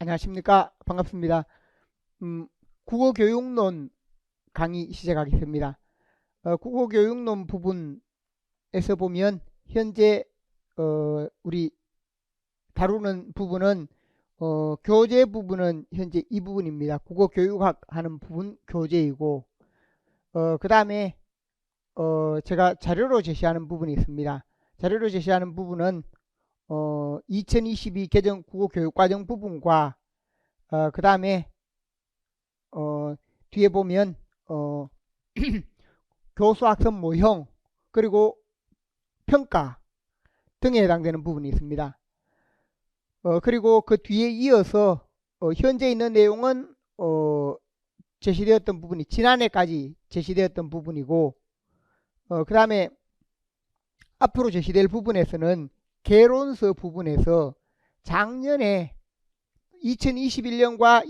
안녕하십니까. 반갑습니다. 국어교육론 강의 시작하겠습니다. 국어교육론 부분에서 보면 현재 우리 다루는 부분은 교재 부분은 현재 이 부분입니다. 국어교육학 하는 부분 교재이고 그 다음에 제가 자료로 제시하는 부분이 있습니다. 자료로 제시하는 부분은 2022 개정 국어교육과정 부분과 그 다음에 뒤에 보면 교수학습 모형 그리고 평가 등에 해당되는 부분이 있습니다. 그리고 그 뒤에 이어서 현재 있는 내용은 제시되었던 부분이 지난해까지 제시되었던 부분이고 그 다음에 앞으로 제시될 부분에서는 개론서 부분에서 작년에 2021년과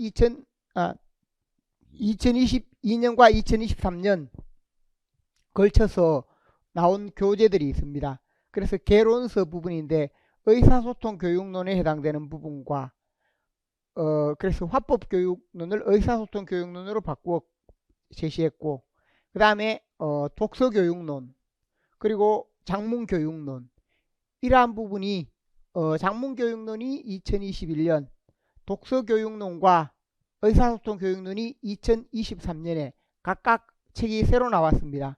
2022년과 2023년 걸쳐서 나온 교재들이 있습니다. 그래서 개론서 부분인데 의사소통 교육론에 해당되는 부분과 그래서 화법교육론을 의사소통 교육론으로 바꾸어 제시했고 그 다음에 독서교육론 그리고 작문교육론 이러한 부분이 작문교육론이 2021년 독서교육론과 의사소통교육론이 2023년에 각각 책이 새로 나왔습니다.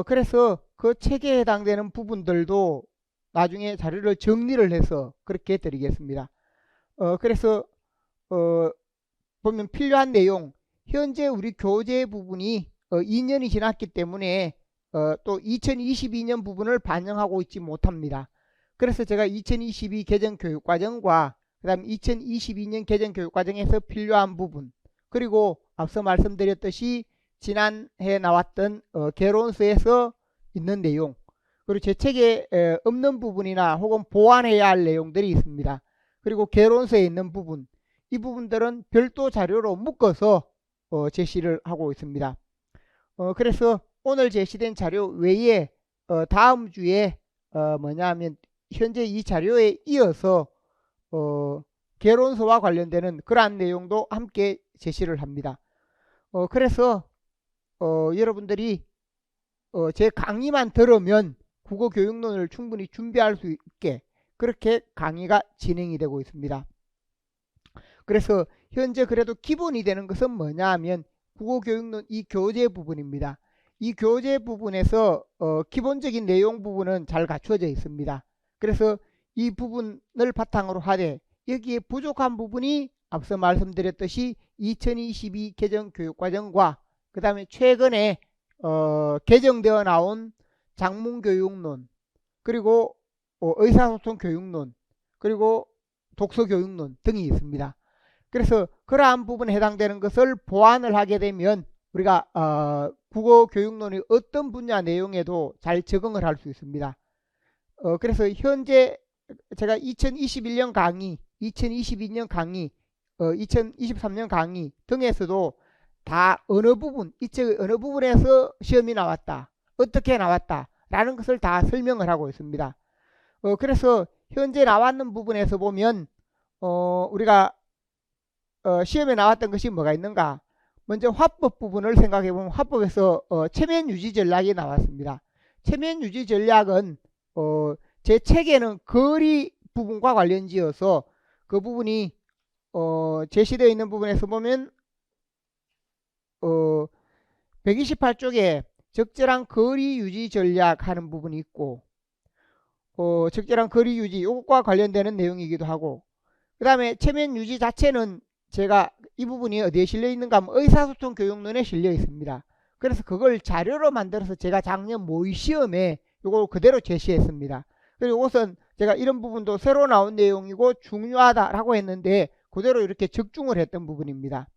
그래서 그 책에 해당되는 부분들도 나중에 자료를 정리를 해서 그렇게 드리겠습니다. 그래서 보면 필요한 내용 현재 우리 교재 부분이 2년이 지났기 때문에 또 2022년 부분을 반영하고 있지 못합니다. 그래서 제가 2022 개정 교육과정과 그 다음 2022년 개정 교육과정에서 필요한 부분 그리고 앞서 말씀드렸듯이 지난해 나왔던 개론서에서 있는 내용 그리고 제 책에 없는 부분이나 혹은 보완해야 할 내용들이 있습니다. 그리고 개론서에 있는 부분 이 부분들은 별도 자료로 묶어서 제시를 하고 있습니다. 그래서 오늘 제시된 자료 외에 다음 주에 뭐냐면 현재 이 자료에 이어서 개론서와 관련되는 그러한 내용도 함께 제시를 합니다. 그래서 여러분들이 제 강의만 들으면 국어교육론을 충분히 준비할 수 있게 그렇게 강의가 진행이 되고 있습니다. 그래서 현재 그래도 기본이 되는 것은 뭐냐 하면 국어교육론 이 교재 부분입니다. 이 교재 부분에서 기본적인 내용 부분은 잘 갖춰져 있습니다. 그래서 이 부분을 바탕으로 하되 여기에 부족한 부분이 앞서 말씀드렸듯이 2022 개정 교육과정과 그 다음에 최근에 개정되어 나온 작문교육론 그리고 의사소통 교육론 그리고 독서교육론 등이 있습니다. 그래서 그러한 부분에 해당되는 것을 보완을 하게 되면 우리가 국어교육론이 어떤 분야 내용에도 잘 적응을 할 수 있습니다. 그래서 현재 제가 2021년 강의, 2022년 강의, 2023년 강의 등에서도 다 어느 부분, 이 책 어느 부분에서 시험이 나왔다, 어떻게 나왔다 라는 것을 다 설명을 하고 있습니다. 그래서 현재 나왔는 부분에서 보면 우리가 시험에 나왔던 것이 뭐가 있는가? 먼저 화법 부분을 생각해 보면 화법에서 체면 유지 전략이 나왔습니다. 체면 유지 전략은 제 책에는 거리 부분과 관련지어서 그 부분이 제시되어 있는 부분에서 보면 128쪽에 적절한 거리 유지 전략 하는 부분이 있고 적절한 거리 유지 이것과 관련되는 내용이기도 하고 그 다음에 체면 유지 자체는 제가 이 부분이 어디에 실려 있는가 하면 의사소통 교육론에 실려 있습니다. 그래서 그걸 자료로 만들어서 제가 작년 모의 시험에 이걸 그대로 제시했습니다. 그리고 이것은 제가 이런 부분도 새로 나온 내용이고 중요하다라고 했는데 그대로 이렇게 적중을 했던 부분입니다.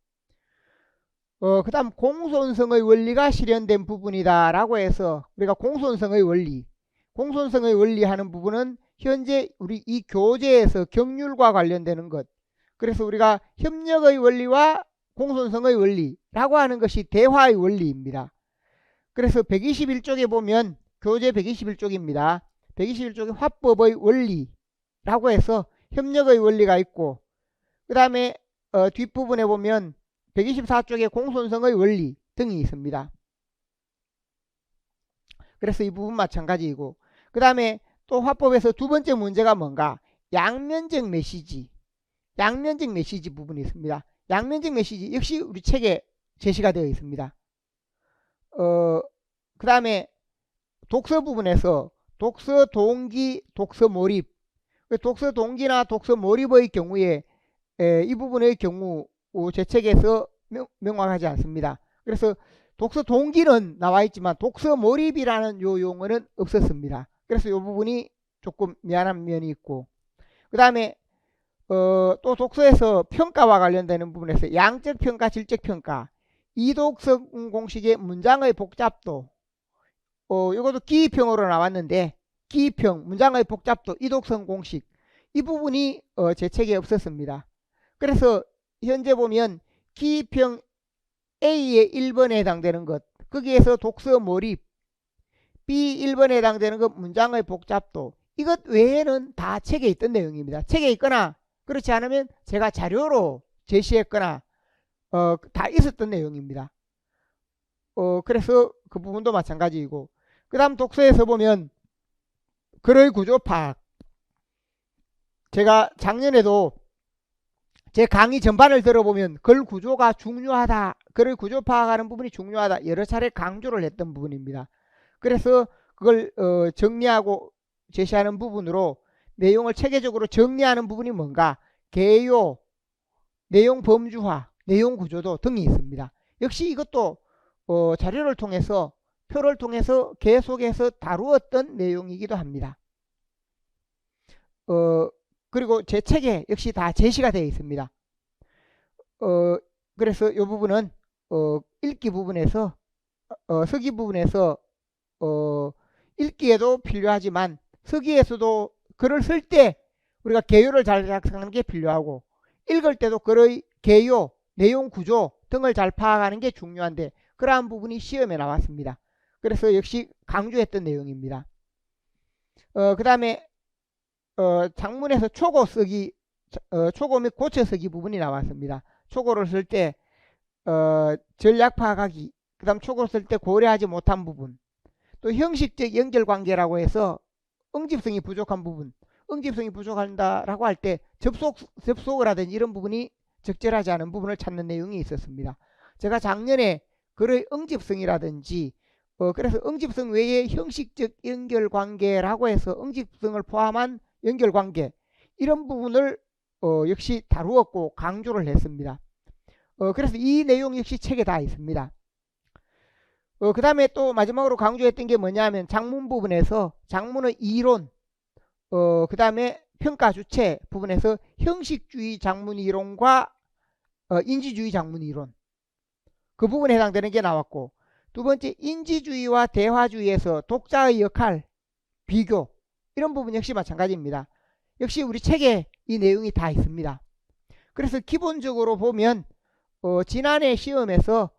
그 다음 공손성의 원리가 실현된 부분이다 라고 해서 우리가 공손성의 원리 하는 부분은 현재 우리 이 교재에서 경률과 관련되는 것 그래서 우리가 협력의 원리와 공손성의 원리라고 하는 것이 대화의 원리입니다. 그래서 121쪽에 보면 교재 121쪽입니다. 121쪽에 화법의 원리라고 해서 협력의 원리가 있고 그 다음에 뒷부분에 보면 124쪽에 공손성의 원리 등이 있습니다. 그래서 이 부분 마찬가지이고, 그 다음에 또 화법에서 두 번째 문제가 뭔가, 양면적 메시지 부분이 있습니다. 양면적 메시지 역시 우리 책에 제시가 되어 있습니다. 그 다음에 독서 부분에서 독서 동기, 독서 몰입, 독서 동기나 독서 몰입의 경우에 이 부분의 경우 제 책에서 명확하지 않습니다. 그래서 독서 동기는 나와 있지만 독서 몰입이라는 요 용어는 없었습니다. 그래서 이 부분이 조금 미안한 면이 있고, 그 다음에 또 독서에서 평가와 관련되는 부분에서 양적 평가, 질적 평가, 이독성 공식의 문장의 복잡도, 이것도 기입형으로 나왔는데 기입형, 문장의 복잡도, 이독성 공식, 이 부분이 제 책에 없었습니다. 그래서 현재 보면 기입형 A의 1번에 해당되는 것, 거기에서 독서 몰입, B 1번에 해당되는 것, 문장의 복잡도, 이것 외에는 다 책에 있던 내용입니다. 책에 있거나 그렇지 않으면 제가 자료로 제시했거나 다 있었던 내용입니다. 그래서 그 부분도 마찬가지이고, 그 다음 독서에서 보면 글의 구조 파악, 제가 작년에도 제 강의 전반을 들어보면 글 구조가 중요하다, 글의 구조 파악하는 부분이 중요하다 여러 차례 강조를 했던 부분입니다. 그래서 그걸 정리하고 제시하는 부분으로 내용을 체계적으로 정리하는 부분이 뭔가, 개요, 내용 범주화, 내용 구조도 등이 있습니다. 역시 이것도 자료를 통해서, 표를 통해서 계속해서 다루었던 내용이기도 합니다. 그리고 제 책에 역시 다 제시가 되어 있습니다. 그래서 이 부분은 읽기 부분에서 서기 부분에서 읽기에도 필요하지만 서기에서도 글을 쓸 때 우리가 개요를 잘 작성하는 게 필요하고, 읽을 때도 글의 개요, 내용 구조 등을 잘 파악하는 게 중요한데 그러한 부분이 시험에 나왔습니다. 그래서 역시 강조했던 내용입니다. 그 다음에 장문에서 초고 쓰기, 초고 및 고쳐 쓰기 부분이 나왔습니다. 초고를 쓸 때 전략 파악하기, 그 다음 초고 쓸 때 고려하지 못한 부분, 또 형식적 연결관계라고 해서 응집성이 부족한 부분, 응집성이 부족한다라고 할 때 접속을 하든지 이런 부분이 적절하지 않은 부분을 찾는 내용이 있었습니다. 제가 작년에 글의 응집성이라든지 그래서 응집성 외에 형식적 연결관계라고 해서 응집성을 포함한 연결관계, 이런 부분을 역시 다루었고 강조를 했습니다. 그래서 이 내용 역시 책에 다 있습니다. 그 다음에 또 마지막으로 강조했던 게 뭐냐면 장문 부분에서 장문의 이론, 그 다음에 평가 주체 부분에서 형식주의 장문 이론과 인지주의 장문 이론, 그 부분에 해당되는 게 나왔고, 두 번째 인지주의와 대화주의에서 독자의 역할, 비교, 이런 부분 역시 마찬가지입니다. 역시 우리 책에 이 내용이 다 있습니다. 그래서 기본적으로 보면 지난해 시험에서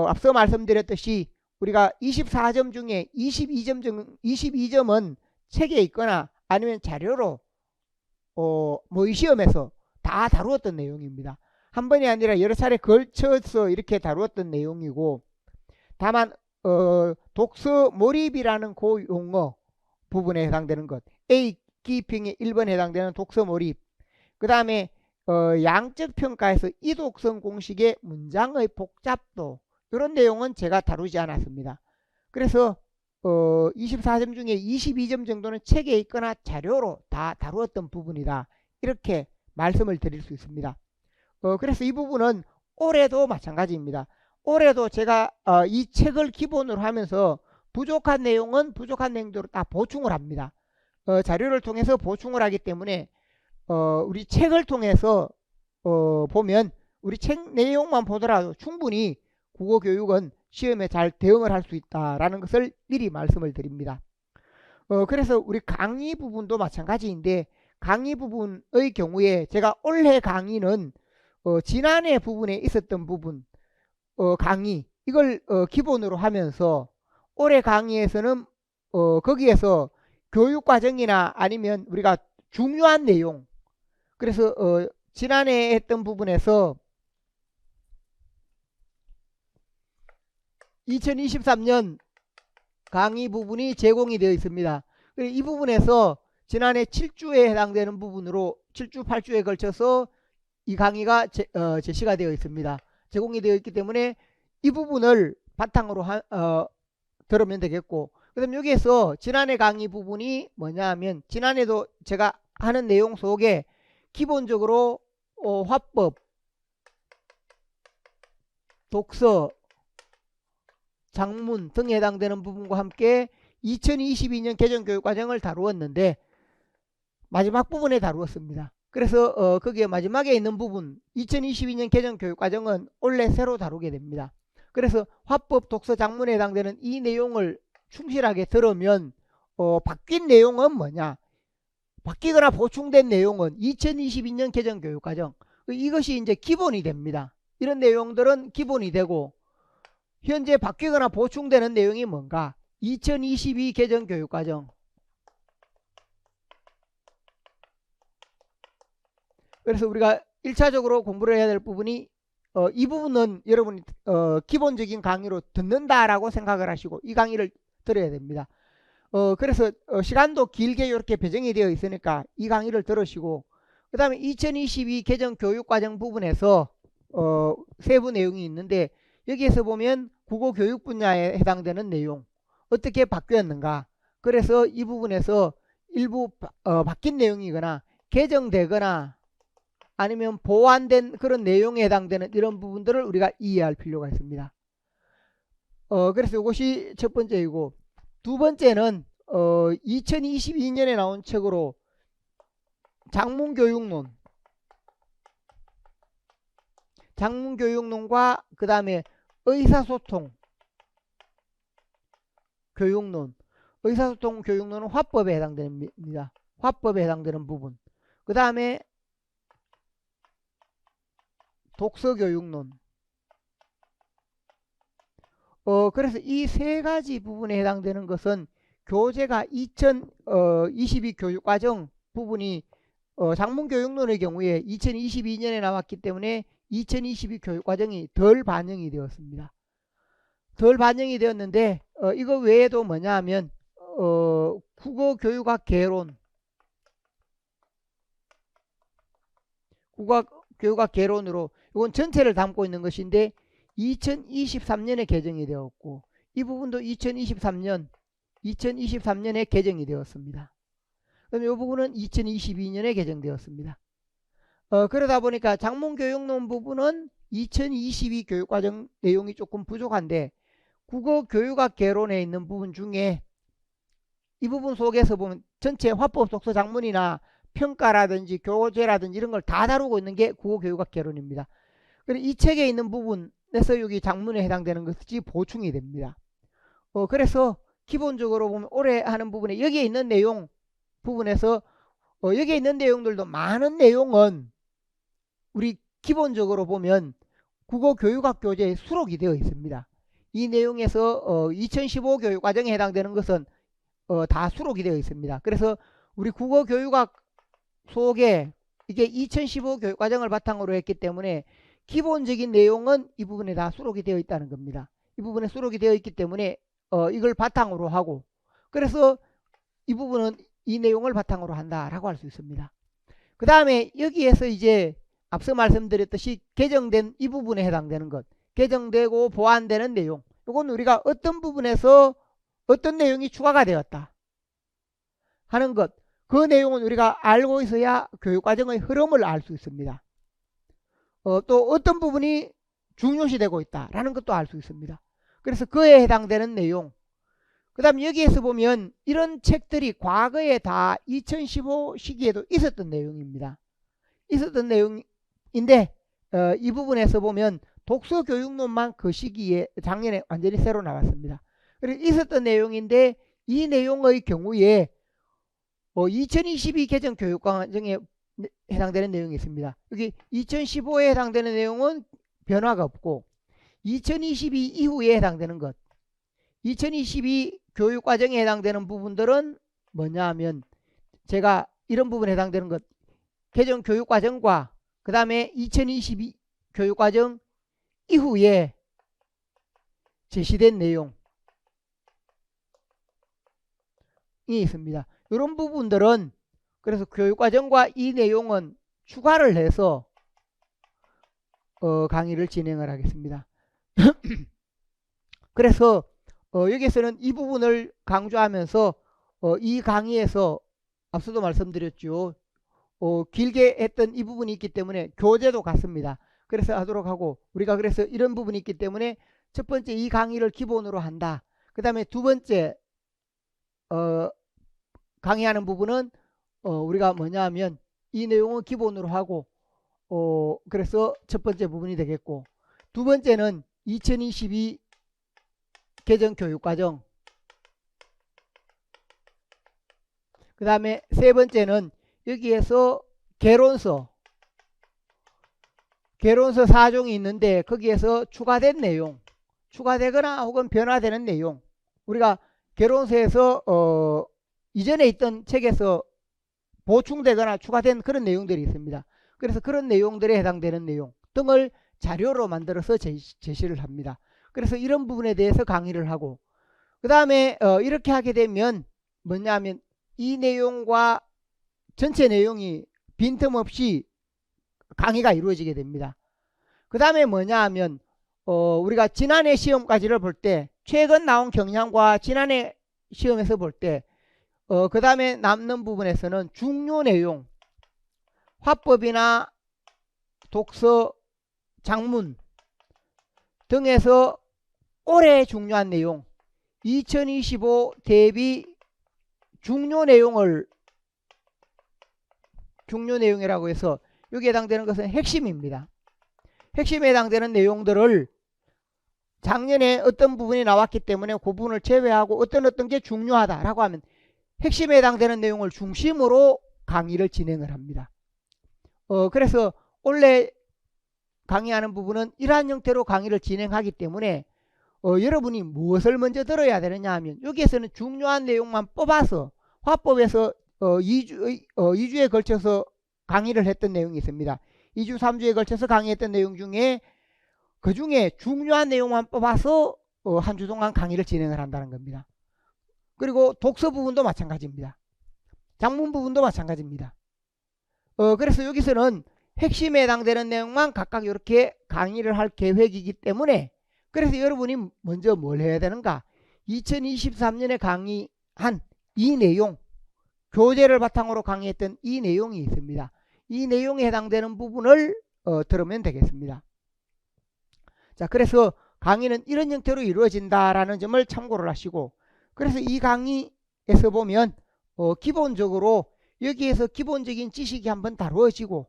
앞서 말씀드렸듯이 우리가 24점 중에 22점은 책에 있거나 아니면 자료로 모의 시험에서 다 다루었던 내용입니다. 한 번이 아니라 여러 차례 걸쳐서 이렇게 다루었던 내용이고, 다만 독서 몰입이라는 그 용어 부분에 해당되는 것, A 기입형의 1번에 해당되는 독서 몰입, 그 다음에 양적 평가에서 이독성 공식의 문장의 복잡도, 이런 내용은 제가 다루지 않았습니다. 그래서 24점 중에 22점 정도는 책에 있거나 자료로 다 다루었던 부분이다, 이렇게 말씀을 드릴 수 있습니다. 그래서 이 부분은 올해도 마찬가지입니다. 올해도 제가 이 책을 기본으로 하면서 부족한 내용은 부족한 내용대로 다 보충을 합니다. 자료를 통해서 보충을 하기 때문에 우리 책을 통해서 보면 우리 책 내용만 보더라도 충분히 국어교육은 시험에 잘 대응을 할 수 있다라는 것을 미리 말씀을 드립니다. 그래서 우리 강의 부분도 마찬가지인데, 강의 부분의 경우에 제가 올해 강의는 지난해 부분에 있었던 부분 강의, 이걸 기본으로 하면서 올해 강의에서는 거기에서 교육과정이나 아니면 우리가 중요한 내용, 그래서 지난해 했던 부분에서 2023년 강의 부분이 제공이 되어 있습니다. 이 부분에서 지난해 7주에 해당되는 부분으로 7주 8주에 걸쳐서 이 강의가 제시가 되어 있습니다. 제공이 되어 있기 때문에 이 부분을 바탕으로 들으면 되겠고, 그 다음 여기에서 지난해 강의 부분이 뭐냐 하면 지난해도 제가 하는 내용 속에 기본적으로 화법, 독서, 장문 등에 해당되는 부분과 함께 2022년 개정교육과정을 다루었는데 마지막 부분에 다루었습니다. 그래서 거기에 마지막에 있는 부분 2022년 개정교육과정은 원래 새로 다루게 됩니다. 그래서 화법, 독서, 장문에 해당되는 이 내용을 충실하게 들으면 바뀐 내용은 뭐냐, 바뀌거나 보충된 내용은 2022년 개정교육과정, 이것이 이제 기본이 됩니다. 이런 내용들은 기본이 되고, 현재 바뀌거나 보충되는 내용이 뭔가, 2022 개정교육과정. 그래서 우리가 1차적으로 공부를 해야 될 부분이 이 부분은 여러분이 기본적인 강의로 듣는다라고 생각을 하시고 이 강의를 들어야 됩니다. 그래서 시간도 길게 이렇게 배정이 되어 있으니까 이 강의를 들으시고, 그 다음에 2022 개정 교육과정 부분에서 세부 내용이 있는데, 여기에서 보면 국어 교육 분야에 해당되는 내용 어떻게 바뀌었는가, 그래서 이 부분에서 일부 바뀐 내용이거나 개정되거나 아니면 보완된 그런 내용에 해당되는 이런 부분들을 우리가 이해할 필요가 있습니다. 그래서 이것이 첫 번째이고, 두 번째는 2022년에 나온 책으로 장문교육론과 그 다음에 의사소통 교육론, 의사소통 교육론은 화법에 해당됩니다. 화법에 해당되는 부분. 그 다음에 독서교육론. 그래서 이 세 가지 부분에 해당되는 것은 교재가 2022 교육과정 부분이 장문교육론의 경우에 2022년에 나왔기 때문에 2022 교육과정이 덜 반영이 되었습니다. 덜 반영이 되었는데 이거 외에도 뭐냐 하면 국어교육학 개론, 국어교육학 개론으로 이건 전체를 담고 있는 것인데 2023년에 개정이 되었고, 이 부분도 2023년에 개정이 되었습니다. 그럼 이 부분은 2022년에 개정되었습니다. 그러다 보니까 장문교육론 부분은 2022 교육과정 내용이 조금 부족한데, 국어교육학 개론에 있는 부분 중에 이 부분 속에서 보면 전체 화법, 독서, 장문이나 평가라든지 교재라든지 이런 걸 다 다루고 있는 게 국어교육학 개론입니다. 그리고 이 책에 있는 부분에서 여기 장문에 해당되는 것이 보충이 됩니다. 그래서 기본적으로 보면 올해 하는 부분에 여기에 있는 내용 부분에서 여기에 있는 내용들도 많은 내용은 우리 기본적으로 보면 국어교육학 교재에 수록이 되어 있습니다. 이 내용에서 2015 교육과정에 해당되는 것은 다 수록이 되어 있습니다. 그래서 우리 국어교육학 속에 이게 2015 교육과정을 바탕으로 했기 때문에 기본적인 내용은 이 부분에 다 수록이 되어 있다는 겁니다. 이 부분에 수록이 되어 있기 때문에 이걸 바탕으로 하고, 그래서 이 부분은 이 내용을 바탕으로 한다라고 할 수 있습니다. 그 다음에 여기에서 이제 앞서 말씀드렸듯이 개정된 이 부분에 해당되는 것, 개정되고 보완되는 내용, 이건 우리가 어떤 부분에서 어떤 내용이 추가가 되었다 하는 것, 그 내용은 우리가 알고 있어야 교육과정의 흐름을 알 수 있습니다. 또 어떤 부분이 중요시되고 있다라는 것도 알 수 있습니다. 그래서 그에 해당되는 내용, 그 다음 여기에서 보면 이런 책들이 과거에 다 2015 시기에도 있었던 내용입니다. 있었던 내용인데 이 부분에서 보면 독서교육론만 그 시기에 작년에 완전히 새로 나왔습니다. 그래서 있었던 내용인데 이 내용의 경우에 2022 개정 교육과정에 해당되는 내용이 있습니다. 여기 2015에 해당되는 내용은 변화가 없고 2022 이후에 해당되는 것, 2022 교육과정에 해당되는 부분들은 뭐냐 하면 제가 이런 부분에 해당되는 것, 개정 교육과정과 그 다음에 2022 교육과정 이후에 제시된 내용이 있습니다. 이런 부분들은 그래서 교육과정과 이 내용은 추가를 해서 강의를 진행을 하겠습니다. 그래서 여기서는 이 부분을 강조하면서 이 강의에서 앞서도 말씀드렸죠. 길게 했던 이 부분이 있기 때문에 교재도 같습니다. 그래서 하도록 하고, 우리가 그래서 이런 부분이 있기 때문에 첫 번째 이 강의를 기본으로 한다. 그 다음에 두 번째 강의하는 부분은 우리가 뭐냐 하면 이 내용을 기본으로 하고 그래서 첫 번째 부분이 되겠고, 두 번째는 2022 개정 교육과정, 그 다음에 세 번째는 여기에서 개론서 4종이 있는데 거기에서 추가된 내용, 추가되거나 혹은 변화되는 내용, 우리가 개론서에서 이전에 있던 책에서 보충되거나 추가된 그런 내용들이 있습니다. 그래서 그런 내용들에 해당되는 내용 등을 자료로 만들어서 제시를 합니다. 그래서 이런 부분에 대해서 강의를 하고, 그 다음에 이렇게 하게 되면 뭐냐면 이 내용과 전체 내용이 빈틈없이 강의가 이루어지게 됩니다. 그 다음에 뭐냐 하면 우리가 지난해 시험까지를 볼 때 최근 나온 경향과 지난해 시험에서 볼 때 그 다음에 남는 부분에서는 중요 내용, 화법이나 독서, 작문 등에서 올해 중요한 내용, 2025 대비 중요 내용이라고 해서 여기에 해당되는 것은 핵심입니다. 핵심에 해당되는 내용들을 작년에 어떤 부분이 나왔기 때문에 그 부분을 제외하고 어떤 게 중요하다라고 하면 핵심에 해당되는 내용을 중심으로 강의를 진행을 합니다. 그래서 원래 강의하는 부분은 이러한 형태로 강의를 진행하기 때문에 여러분이 무엇을 먼저 들어야 되느냐 하면 여기에서는 중요한 내용만 뽑아서 화법에서 2주에 걸쳐서 강의를 했던 내용이 있습니다. 2주 3주에 걸쳐서 강의했던 내용 중에 그 중에 중요한 내용만 뽑아서 한 주 동안 강의를 진행을 한다는 겁니다. 그리고 독서 부분도 마찬가지입니다. 작문 부분도 마찬가지입니다. 그래서 여기서는 핵심에 해당되는 내용만 각각 이렇게 강의를 할 계획이기 때문에, 그래서 여러분이 먼저 뭘 해야 되는가, 2023년에 강의한 이 내용, 교재를 바탕으로 강의했던 이 내용이 있습니다. 이 내용에 해당되는 부분을 들으면 되겠습니다. 자, 그래서 강의는 이런 형태로 이루어진다라는 점을 참고를 하시고, 그래서 이 강의에서 보면 기본적으로 여기에서 기본적인 지식이 한번 다루어지고,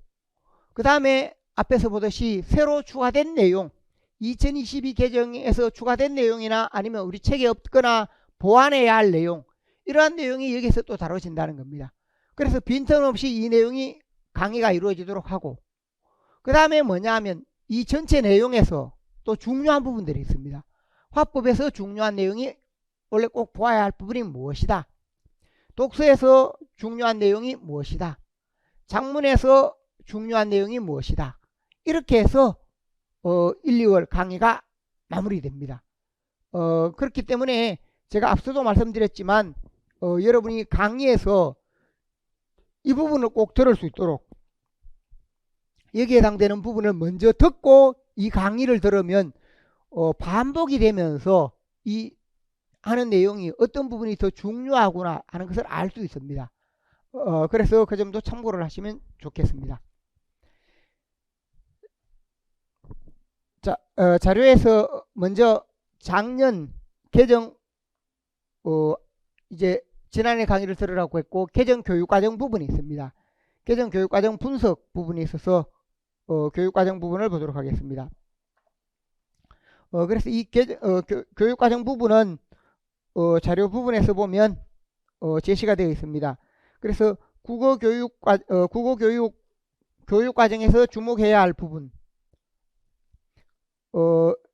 그 다음에 앞에서 보듯이 새로 추가된 내용, 2022 개정에서 추가된 내용이나 아니면 우리 책에 없거나 보완해야 할 내용, 이러한 내용이 여기서 또 다뤄진다는 겁니다. 그래서 빈틈없이 이 내용이 강의가 이루어지도록 하고, 그 다음에 뭐냐 하면 이 전체 내용에서 또 중요한 부분들이 있습니다. 화법에서 중요한 내용이 원래 꼭 보아야 할 부분이 무엇이다, 독서에서 중요한 내용이 무엇이다, 작문에서 중요한 내용이 무엇이다, 이렇게 해서 1, 2월 강의가 마무리됩니다. 그렇기 때문에 제가 앞서도 말씀드렸지만 여러분이 강의에서 이 부분을 꼭 들을 수 있도록 여기에 해당되는 부분을 먼저 듣고 이 강의를 들으면 반복이 되면서 이 하는 내용이 어떤 부분이 더 중요하구나 하는 것을 알 수 있습니다. 그래서 그 점도 참고를 하시면 좋겠습니다. 자, 자료에서 먼저 작년 개정 이제 지난해 강의를 들으라고 했고 개정 교육과정 부분이 있습니다. 개정 교육과정 분석 부분이 있어서 교육과정 부분을 보도록 하겠습니다. 그래서 이 교육과정 부분은 자료 부분에서 보면 제시가 되어 있습니다. 그래서 교육과정에서 주목해야 할 부분,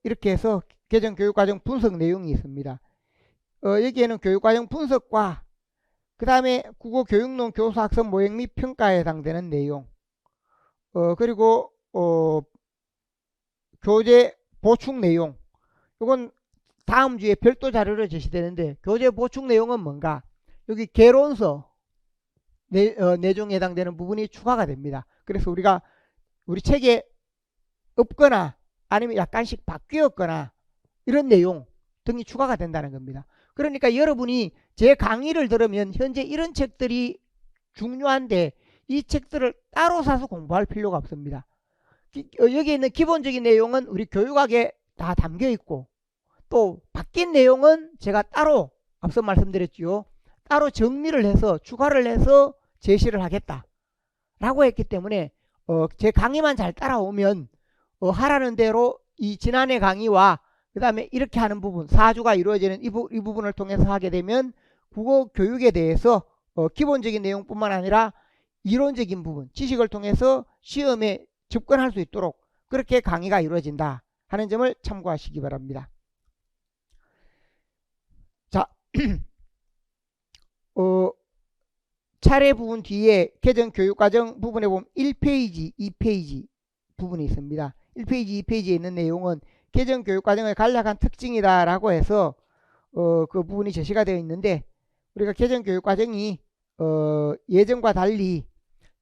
이렇게 해서 개정 교육과정 분석 내용이 있습니다. 여기에는 교육과정 분석과 그 다음에 국어 교육론 교사 학습 모형 및 평가에 해당되는 내용, 그리고 교재 보충 내용, 이건 다음 주에 별도 자료로 제시되는데, 교재 보충 내용은 뭔가, 여기 개론서 내종에 해당되는 부분이 추가가 됩니다. 그래서 우리가 우리 책에 없거나 아니면 약간씩 바뀌었거나 이런 내용 등이 추가가 된다는 겁니다. 그러니까 여러분이 제 강의를 들으면 현재 이런 책들이 중요한데 이 책들을 따로 사서 공부할 필요가 없습니다. 여기 있는 기본적인 내용은 우리 교육학에 다 담겨 있고, 또 바뀐 내용은 제가 따로 앞서 말씀드렸지요. 따로 정리를 해서 추가를 해서 제시를 하겠다 라고 했기 때문에 제 강의만 잘 따라오면 하라는 대로 이 지난해 강의와 그 다음에 이렇게 하는 부분, 4주가 이루어지는 이 부분을 통해서 하게 되면 국어 교육에 대해서 기본적인 내용뿐만 아니라 이론적인 부분, 지식을 통해서 시험에 접근할 수 있도록 그렇게 강의가 이루어진다 하는 점을 참고하시기 바랍니다. 자, 차례 부분 뒤에 개정교육과정 부분에 보면 1페이지, 2페이지 부분이 있습니다. 1페이지, 2페이지에 있는 내용은 개정교육과정의 간략한 특징이다 라고 해서 그 부분이 제시가 되어 있는데, 우리가 개정교육과정이 예전과 달리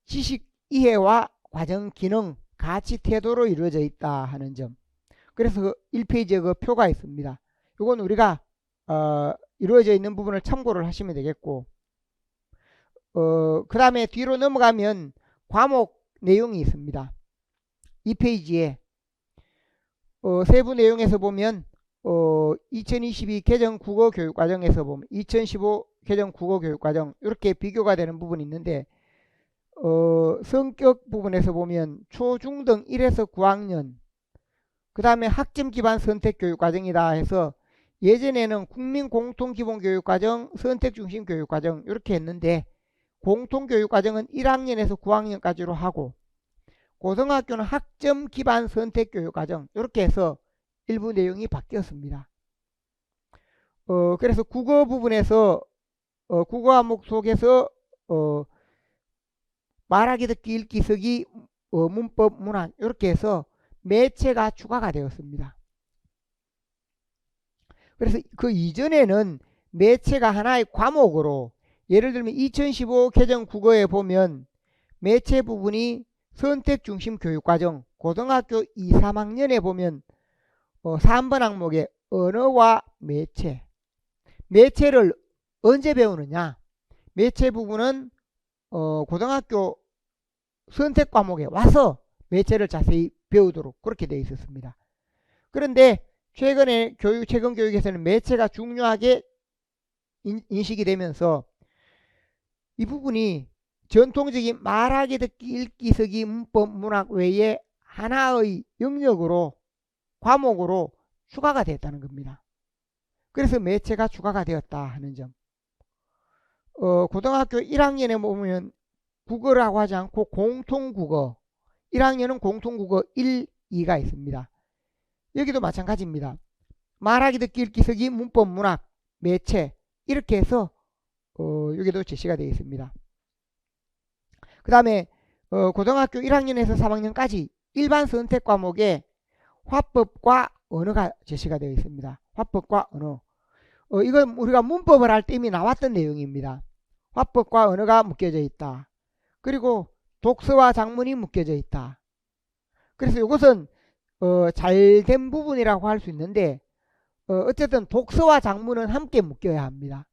지식 이해와 과정 기능, 가치 태도로 이루어져 있다 하는 점. 그래서 그 1페이지에 그 표가 있습니다. 이건 우리가 이루어져 있는 부분을 참고를 하시면 되겠고, 그 다음에 뒤로 넘어가면 과목 내용이 있습니다. 2페이지에 세부 내용에서 보면 2022 개정 국어교육과정에서 보면 2015 개정 국어교육과정 이렇게 비교가 되는 부분이 있는데, 성격 부분에서 보면 초, 중 등 1에서 9학년, 그 다음에 학점 기반 선택교육과정이다 해서 예전에는 국민공통기본교육과정, 선택중심교육과정 이렇게 했는데, 공통교육과정은 1학년에서 9학년까지로 하고 고등학교는 학점 기반 선택교육과정 이렇게 해서 일부 내용이 바뀌었습니다. 그래서 국어 부분에서 국어 과목 속에서 말하기, 듣기, 읽기, 쓰기, 문법, 문학 이렇게 해서 매체가 추가가 되었습니다. 그래서 그 이전에는 매체가 하나의 과목으로, 예를 들면 2015 개정 국어에 보면 매체 부분이 선택중심 교육과정, 고등학교 2, 3학년에 보면 3번 항목에 언어와 매체, 매체를 언제 배우느냐, 매체 부분은 고등학교 선택 과목에 와서 매체를 자세히 배우도록 그렇게 되어 있었습니다. 그런데 최근에 최근 교육에서는 매체가 중요하게 인식이 되면서 이 부분이 전통적인 말하기, 듣기, 읽기, 쓰기, 문법, 문학 외에 하나의 영역으로, 과목으로 추가가 됐다는 겁니다. 그래서 매체가 추가가 되었다 하는 점. 고등학교 1학년에 보면 국어라고 하지 않고 공통국어, 1학년은 공통국어 1, 2가 있습니다. 여기도 마찬가지입니다. 말하기, 듣기, 읽기, 쓰기, 문법, 문학, 매체 이렇게 해서 여기도 제시가 되어 있습니다. 그 다음에 고등학교 1학년에서 3학년까지 일반 선택 과목에 화법과 언어가 제시가 되어 있습니다. 화법과 언어. 이건 우리가 문법을 할 때 이미 나왔던 내용입니다. 화법과 언어가 묶여져 있다. 그리고 독서와 작문이 묶여져 있다. 그래서 이것은 잘된 부분이라고 할 수 있는데, 어쨌든 독서와 작문은 함께 묶여야 합니다.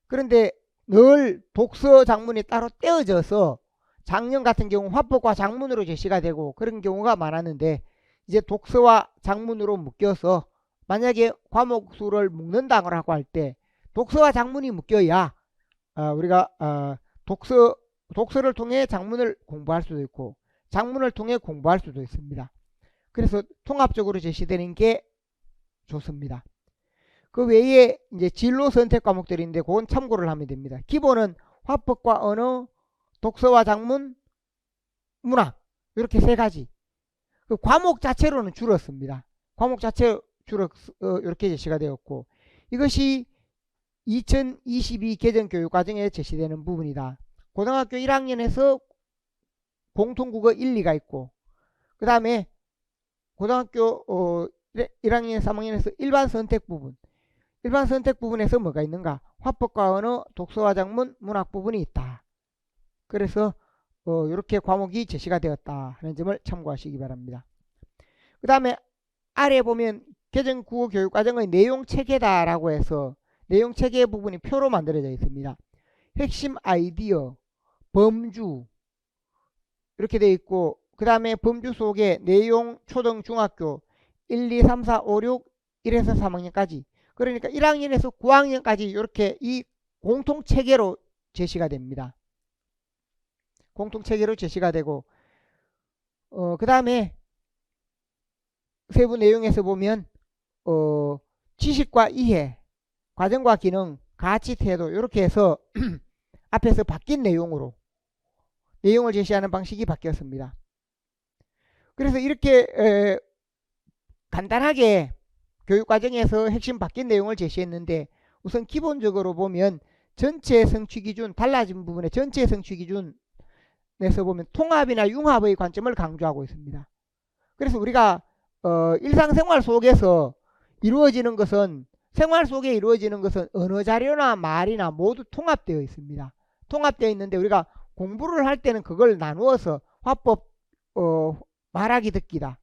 그런데 늘 독서, 작문이 따로 떼어져서 작년 같은 경우 화법과 작문으로 제시가 되고 그런 경우가 많았는데, 이제 독서와 작문으로 묶여서 만약에 과목 수를 묶는다고 할 때 독서와 작문이 묶여야 우리가 독서를 통해 작문을 공부할 수도 있고 작문을 통해 공부할 수도 있습니다. 그래서 통합적으로 제시되는 게 좋습니다. 그 외에 이제 진로 선택 과목들인데 그건 참고를 하면 됩니다. 기본은 화법과 언어, 독서와 작문, 문학 이렇게 세 가지. 그 과목 자체로는 줄었습니다. 과목 자체 이렇게 제시가 되었고, 이것이 2022 개정 교육과정에 제시되는 부분이다. 고등학교 1학년에서 공통국어 1, 2가 있고, 그 다음에 고등학교 1학년, 3학년에서 일반 선택 부분, 일반 선택 부분에서 뭐가 있는가? 화법과 언어, 독서와 작문, 문학 부분이 있다. 그래서 이렇게 과목이 제시가 되었다 하는 점을 참고하시기 바랍니다. 그 다음에 아래 보면 개정 국어 교육 과정의 내용 체계다라고 해서 내용 체계 부분이 표로 만들어져 있습니다. 핵심 아이디어, 범주 이렇게 되어 있고, 그 다음에 범주 속에 내용 초등 중학교 1, 2, 3, 4, 5, 6, 1에서 3학년까지, 그러니까 1학년에서 9학년까지 이렇게 이 공통 체계로 제시가 됩니다. 공통 체계로 제시가 되고, 그 다음에 세부 내용에서 보면 지식과 이해, 과정과 기능, 가치, 태도 이렇게 해서 앞에서 바뀐 내용으로 내용을 제시하는 방식이 바뀌었습니다. 그래서 이렇게 간단하게 교육과정에서 핵심 바뀐 내용을 제시했는데, 우선 기본적으로 보면 전체 성취기준, 달라진 부분의 전체 성취기준에서 보면 통합이나 융합의 관점을 강조하고 있습니다. 그래서 우리가 일상생활 속에서 이루어지는 것은, 생활 속에 이루어지는 것은 언어 자료나 말이나 모두 통합되어 있습니다. 통합되어 있는데 우리가 공부를 할 때는 그걸 나누어서 화법, 말하기 듣기다,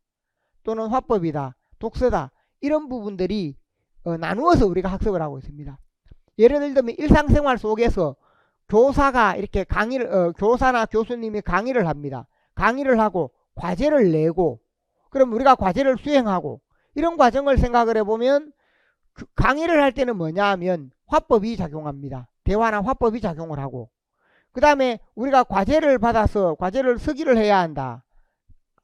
또는 화법이다, 독서다, 이런 부분들이 나누어서 우리가 학습을 하고 있습니다. 예를 들면 일상생활 속에서 교사가 이렇게 강의를, 교사나 교수님이 강의를 합니다. 강의를 하고 과제를 내고, 그럼 우리가 과제를 수행하고, 이런 과정을 생각을 해보면 강의를 할 때는 뭐냐 하면 화법이 작용합니다. 대화나 화법이 작용을 하고, 그 다음에 우리가 과제를 받아서 과제를 서기를 해야 한다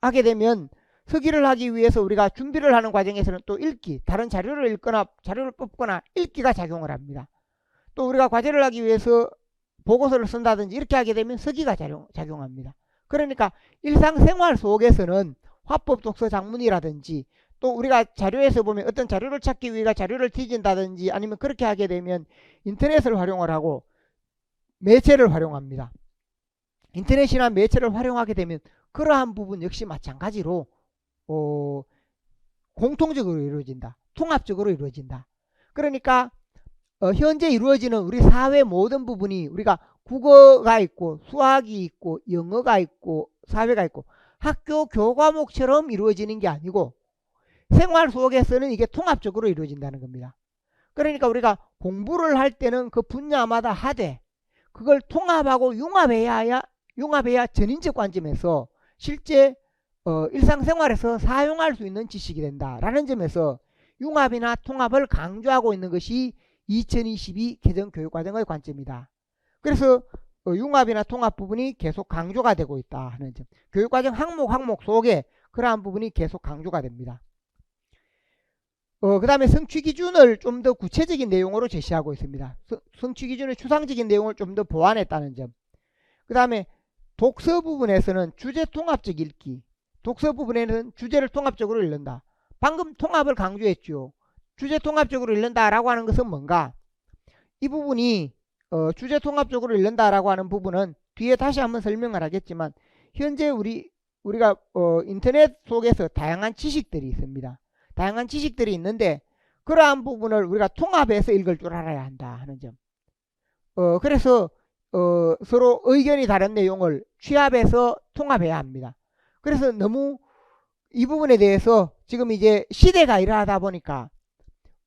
하게 되면, 서기를 하기 위해서 우리가 준비를 하는 과정에서는 또 읽기, 다른 자료를 읽거나 자료를 뽑거나 읽기가 작용을 합니다. 또 우리가 과제를 하기 위해서 보고서를 쓴다든지 이렇게 하게 되면 서기가 작용합니다. 그러니까 일상생활 속에서는 화법, 독서, 작문이라든지, 또 우리가 자료에서 보면 어떤 자료를 찾기 위해 자료를 뒤진다든지, 아니면 그렇게 하게 되면 인터넷을 활용을 하고 매체를 활용합니다. 인터넷이나 매체를 활용하게 되면 그러한 부분 역시 마찬가지로 공통적으로 이루어진다, 통합적으로 이루어진다. 그러니까 현재 이루어지는 우리 사회 모든 부분이, 우리가 국어가 있고 수학이 있고 영어가 있고 사회가 있고 학교 교과목처럼 이루어지는 게 아니고 생활 속에서는 이게 통합적으로 이루어진다는 겁니다. 그러니까 우리가 공부를 할 때는 그 분야마다 하되 그걸 통합하고 융합해야 전인적 관점에서 실제 일상생활에서 사용할 수 있는 지식이 된다라는 점에서 융합이나 통합을 강조하고 있는 것이 2022 개정교육과정의 관점이다. 그래서 융합이나 통합 부분이 계속 강조가 되고 있다 하는 점, 교육과정 항목 속에 그러한 부분이 계속 강조가 됩니다. 그 다음에 성취기준을 좀 더 구체적인 내용으로 제시하고 있습니다. 성취기준의 추상적인 내용을 좀 더 보완했다는 점. 그 다음에 독서 부분에서는 주제통합적 읽기, 독서 부분에는 주제를 통합적으로 읽는다. 방금 통합을 강조했죠. 주제통합적으로 읽는다라고 하는 것은 뭔가, 이 부분이 주제통합적으로 읽는다라고 하는 부분은 뒤에 다시 한번 설명을 하겠지만, 현재 우리가 인터넷 속에서 다양한 지식들이 있습니다. 다양한 지식들이 있는데 그러한 부분을 우리가 통합해서 읽을 줄 알아야 한다 하는 점. 그래서 서로 의견이 다른 내용을 취합해서 통합해야 합니다. 그래서 너무 이 부분에 대해서 지금 이제 시대가 이러하다 보니까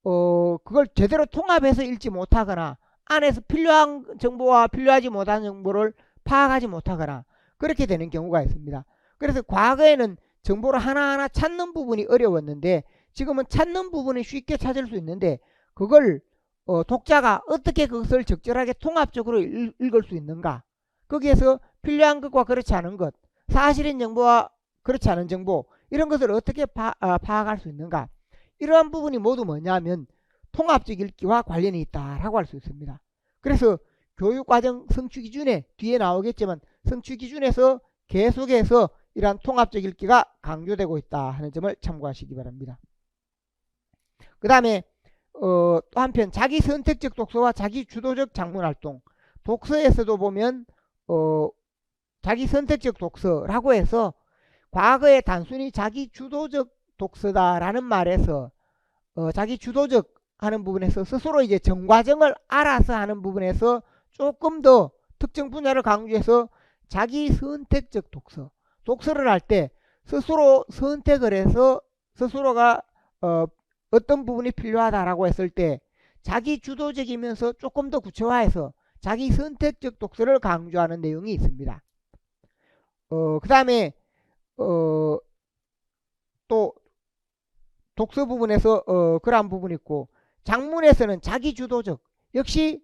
그걸 제대로 통합해서 읽지 못하거나 안에서 필요한 정보와 필요하지 못한 정보를 파악하지 못하거나 그렇게 되는 경우가 있습니다. 그래서 과거에는 정보를 하나하나 찾는 부분이 어려웠는데 지금은 찾는 부분이 쉽게 찾을 수 있는데, 그걸 독자가 어떻게 그것을 적절하게 통합적으로 읽을 수 있는가, 거기에서 필요한 것과 그렇지 않은 것, 사실인 정보와 그렇지 않은 정보, 이런 것을 어떻게 파악할 수 있는가, 이러한 부분이 모두 뭐냐면 통합적 읽기와 관련이 있다라고 할 수 있습니다. 그래서 교육과정 성취기준에 뒤에 나오겠지만 성취기준에서 계속해서 이러한 통합적 읽기가 강조되고 있다 하는 점을 참고하시기 바랍니다. 그 다음에 또 한편 자기 선택적 독서와 자기 주도적 작문활동, 독서에서도 보면 자기 선택적 독서라고 해서 과거에 단순히 자기 주도적 독서다라는 말에서 자기 주도적 하는 부분에서 스스로 이제 정과정을 알아서 하는 부분에서 조금 더 특정 분야를 강조해서 자기 선택적 독서를 할 때 스스로 선택을 해서 스스로가 어떤 부분이 필요하다라고 했을 때 자기 주도적이면서 조금 더 구체화해서 자기 선택적 독서를 강조하는 내용이 있습니다. 그 다음에 또 독서 부분에서 그러한 부분이 있고, 장문에서는 자기 주도적, 역시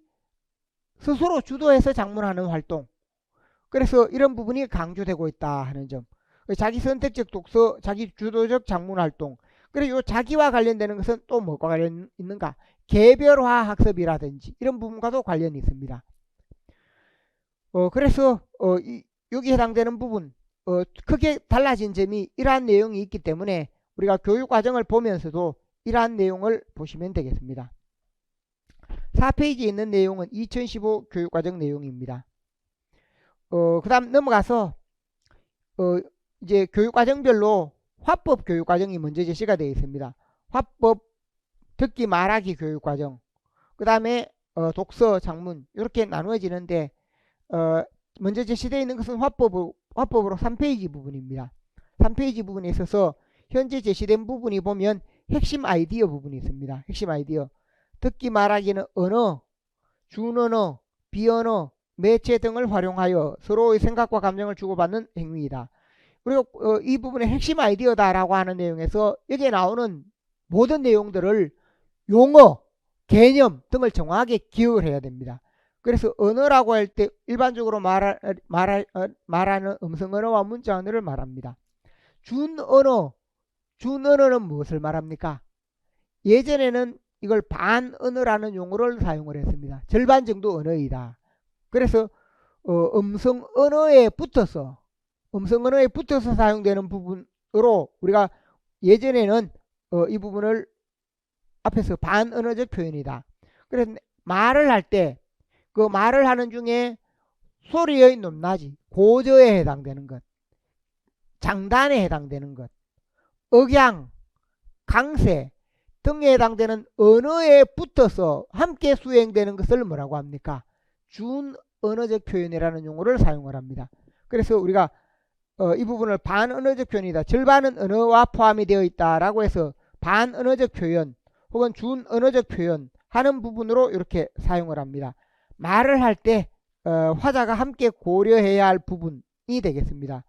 스스로 주도해서 장문하는 활동, 그래서 이런 부분이 강조되고 있다 하는 점. 자기 선택적 독서, 자기 주도적 장문 활동. 그리고 요 자기와 관련되는 것은 또 뭐가 관련 있는가? 개별화 학습이라든지 이런 부분과도 관련이 있습니다. 그래서 여기 해당되는 부분 크게 달라진 점이 이러한 내용이 있기 때문에 우리가 교육 과정을 보면서도 이러한 내용을 보시면 되겠습니다. 4페이지에 있는 내용은 2015 교육과정 내용입니다. 그 다음 넘어가서 이제 교육과정별로 화법 교육과정이 먼저 제시가 되어 있습니다. 화법, 듣기 말하기 교육과정, 그 다음에 독서, 장문 이렇게 나누어지는데 먼저 제시되어 있는 것은 화법으로 3페이지 부분입니다. 3페이지 부분에 있어서 현재 제시된 부분이 보면 핵심 아이디어 부분이 있습니다. 핵심 아이디어. 듣기 말하기는 언어, 준언어, 비언어, 매체 등을 활용하여 서로의 생각과 감정을 주고받는 행위이다. 그리고 이 부분의 핵심 아이디어다라고 하는 내용에서 여기에 나오는 모든 내용들을 용어, 개념 등을 정확하게 기억을 해야 됩니다. 그래서 언어라고 할 때 일반적으로 말하는 음성언어와 문자언어를 말합니다. 준언어는 무엇을 말합니까? 예전에는 이걸 반언어라는 용어를 사용을 했습니다. 절반 정도 언어이다. 그래서 음성언어에 붙어서 사용되는 부분으로 우리가 예전에는 이 부분을 앞에서 반언어적 표현이다. 그래서 말을 할 때 그 말을 하는 중에 소리의 높낮이, 고저에 해당되는 것, 장단에 해당되는 것, 억양, 강세 등에 해당되는 언어에 붙어서 함께 수행되는 것을 뭐라고 합니까? 준언어적 표현이라는 용어를 사용을 합니다. 그래서 우리가 이 부분을 반언어적 표현이다, 절반은 언어와 포함이 되어 있다라고 해서 반언어적 표현 혹은 준언어적 표현 하는 부분으로 이렇게 사용을 합니다. 말을 할 때 화자가 함께 고려해야 할 부분이 되겠습니다.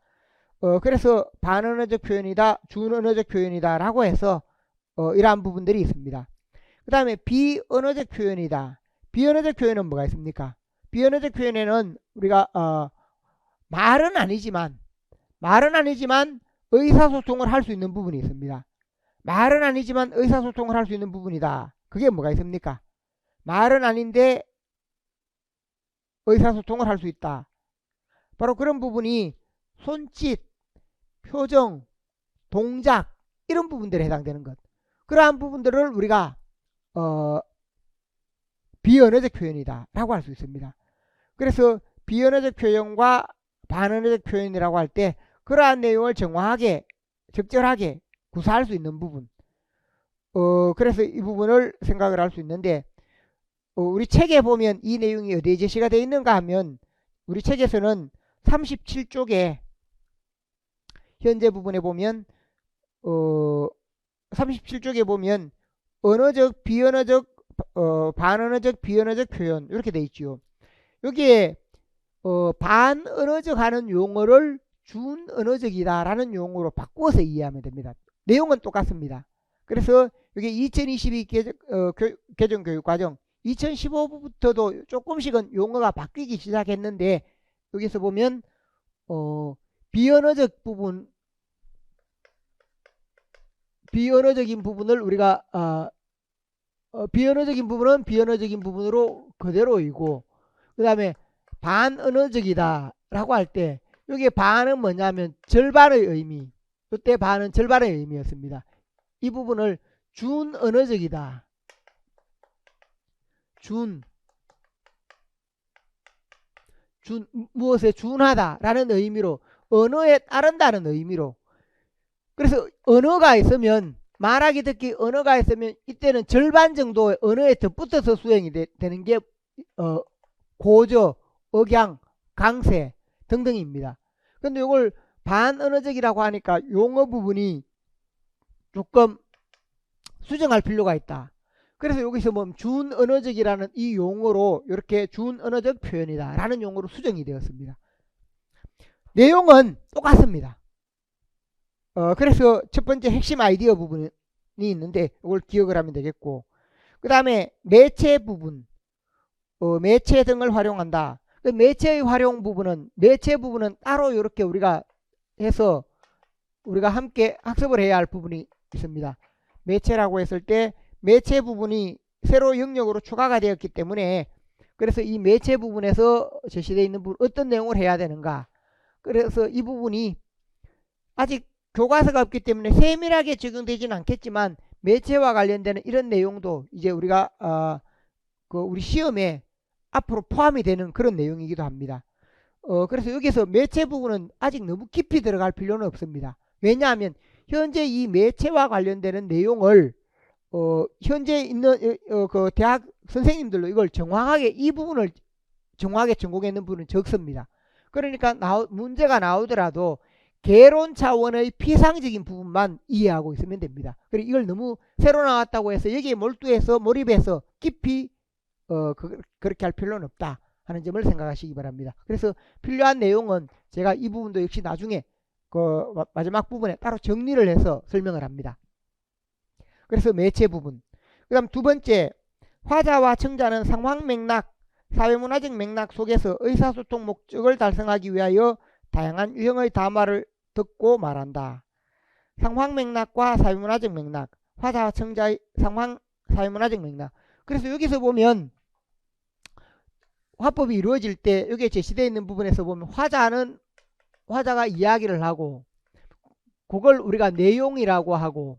그래서 반언어적 표현이다, 준언어적 표현이다 라고 해서 이러한 부분들이 있습니다. 그 다음에 비언어적 표현이다. 비언어적 표현은 뭐가 있습니까? 비언어적 표현에는 우리가 말은 아니지만 의사소통을 할 수 있는 부분이 있습니다. 말은 아니지만 의사소통을 할 수 있는 부분이다. 그게 뭐가 있습니까? 말은 아닌데 의사소통을 할 수 있다. 바로 그런 부분이 손짓, 표정, 동작 이런 부분들에 해당되는 것. 그러한 부분들을 우리가 비언어적 표현이다 라고 할 수 있습니다. 그래서 비언어적 표현과 반언어적 표현이라고 할 때 그러한 내용을 정확하게 적절하게 구사할 수 있는 부분, 그래서 이 부분을 생각을 할 수 있는데, 우리 책에 보면 이 내용이 어디에 제시가 되어 있는가 하면 우리 책에서는 37쪽에 현재 부분에 보면 37쪽에 보면 언어적, 비언어적, 반언어적, 비언어적 표현 이렇게 되어 있죠. 여기에 반언어적 하는 용어를 준언어적이다 라는 용어로 바꾸어서 이해하면 됩니다. 내용은 똑같습니다. 그래서 여기 2022 개정교육과정 2015부터도 조금씩은 용어가 바뀌기 시작했는데, 여기서 보면 비언어적인 부분을 우리가 비언어적인 부분은 비언어적인 부분으로 그대로이고, 그 다음에 반언어적이다 라고 할 때 여기에 반은 뭐냐면 절반의 의미, 그때 반은 절반의 의미였습니다. 이 부분을 준언어적이다, 무엇에 준하다라는 의미로, 언어에 따른다는 의미로. 그래서 언어가 있으면, 말하기 듣기 언어가 있으면 이때는 절반 정도의 언어에 덧붙어서 수행이 되는 게 고저, 억양, 강세 등등입니다. 근데 이걸 반언어적이라고 하니까 용어 부분이 조금 수정할 필요가 있다. 그래서 여기서 뭐 준언어적이라는 이 용어로 이렇게 준언어적 표현이다 라는 용어로 수정이 되었습니다. 내용은 똑같습니다. 그래서 첫 번째 핵심 아이디어 부분이 있는데 이걸 기억을 하면 되겠고, 그 다음에 매체 부분, 매체 등을 활용한다. 그 매체의 활용 부분은, 매체 부분은 따로 이렇게 우리가 해서 우리가 함께 학습을 해야 할 부분이 있습니다. 매체라고 했을 때 매체 부분이 새로 영역으로 추가가 되었기 때문에, 그래서 이 매체 부분에서 제시되어 있는 부분 어떤 내용을 해야 되는가, 그래서 이 부분이 아직 교과서가 없기 때문에 세밀하게 적용되지는 않겠지만 매체와 관련되는 이런 내용도 이제 우리가 우리 시험에 앞으로 포함이 되는 그런 내용이기도 합니다. 그래서 여기서 매체 부분은 아직 너무 깊이 들어갈 필요는 없습니다. 왜냐하면 현재 이 매체와 관련되는 내용을 현재 있는 그 대학 선생님들로 이걸 정확하게, 이 부분을 정확하게 전공했는 분은 적습니다. 그러니까 문제가 나오더라도 개론 차원의 피상적인 부분만 이해하고 있으면 됩니다. 그리고 이걸 너무 새로 나왔다고 해서 여기에 몰입해서 깊이 그렇게 할 필요는 없다 하는 점을 생각하시기 바랍니다. 그래서 필요한 내용은 제가 이 부분도 역시 나중에 그 마지막 부분에 따로 정리를 해서 설명을 합니다. 그래서 매체 부분. 그 다음 두 번째, 화자와 청자는 상황 맥락, 사회문화적 맥락 속에서 의사소통 목적을 달성하기 위하여 다양한 유형의 담화를 듣고 말한다. 상황 맥락과 사회문화적 맥락, 화자와 청자의 상황 사회문화적 맥락. 그래서 여기서 보면 화법이 이루어질 때 여기에 제시되어 있는 부분에서 보면 화자가 이야기를 하고, 그걸 우리가 내용이라고 하고,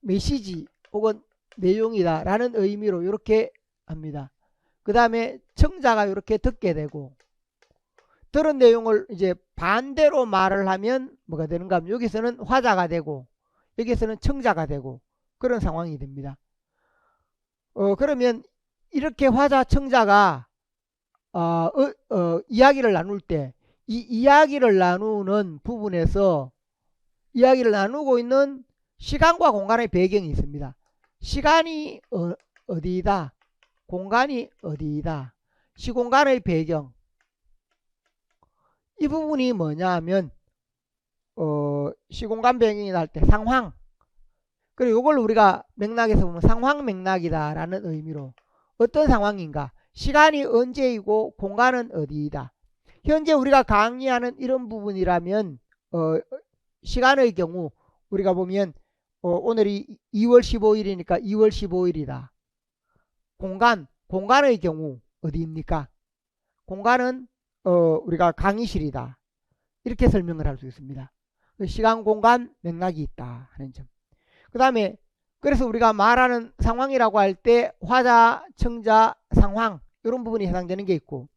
메시지 혹은 내용이다 라는 의미로 이렇게 합니다. 그 다음에 청자가 이렇게 듣게 되고, 들은 내용을 이제 반대로 말을 하면 뭐가 되는가 하면 여기서는 화자가 되고 여기서는 청자가 되고 그런 상황이 됩니다. 그러면 이렇게 화자 청자가 이야기를 나눌 때 이 이야기를 나누는 부분에서 이야기를 나누고 있는 시간과 공간의 배경이 있습니다. 시간이 어디이다, 공간이 어디이다, 시공간의 배경, 이 부분이 뭐냐 하면 시공간 배경이 날 때 상황, 그리고 이걸 우리가 맥락에서 보면 상황 맥락이다 라는 의미로 어떤 상황인가, 시간이 언제이고 공간은 어디이다. 현재 우리가 강의하는 이런 부분이라면 시간의 경우 우리가 보면 오늘이 2월 15일이니까 2월 15일이다. 공간의 경우 어디입니까? 공간은 우리가 강의실이다. 이렇게 설명을 할 수 있습니다. 시간 공간 맥락이 있다 하는 점. 그 다음에 그래서 우리가 말하는 상황이라고 할 때 화자, 청자, 상황 이런 부분이 해당되는 게 있고,